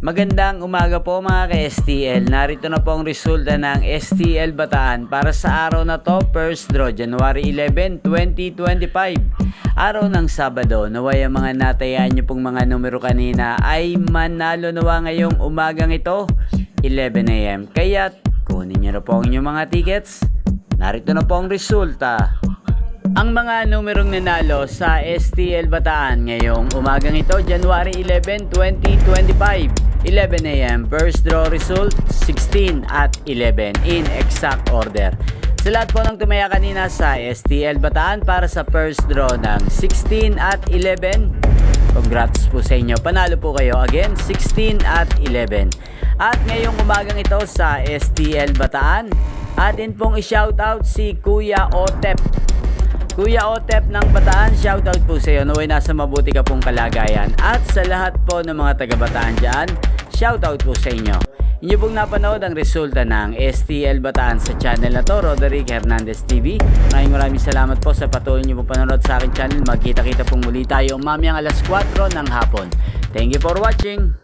Magandang umaga po mga ka-STL. Narito na po ang resulta ng STL Bataan para sa araw na to, first draw, January 11, 2025. Araw ng Sabado. Naway ang mga natayaan nyo pong mga numero kanina ay manalo nawa ngayong umagang ito, 11 AM. Kaya kunin nyo na po ang inyong mga tickets. Narito na po ang resulta. Ang mga numerong nanalo sa STL Bataan ngayong umagang ito, January 11, 2025, 11 AM. First draw result, 16 at 11 in exact order. Sa lahat po ng tumaya kanina sa STL Bataan para sa first draw ng 16 at 11, congrats po sa inyo. Panalo po kayo again, 16 at 11. At ngayong umagang ito sa STL Bataan, atin pong i-shoutout si Kuya Otep. Kuya Otep ng Bataan, shoutout po sa iyo. Naway nasa mabuti ka pong kalagayan. At sa lahat po ng mga taga-Bataan dyan, shoutout po sa inyo. Inyo pong napanood ang resulta ng STL Bataan sa channel na to, Roderick Hernandez TV. Maraming salamat po sa patuloy nyo pong panonood sa aking channel. Magkita-kita pong muli tayo mamayang alas 4 ng hapon. Thank you for watching.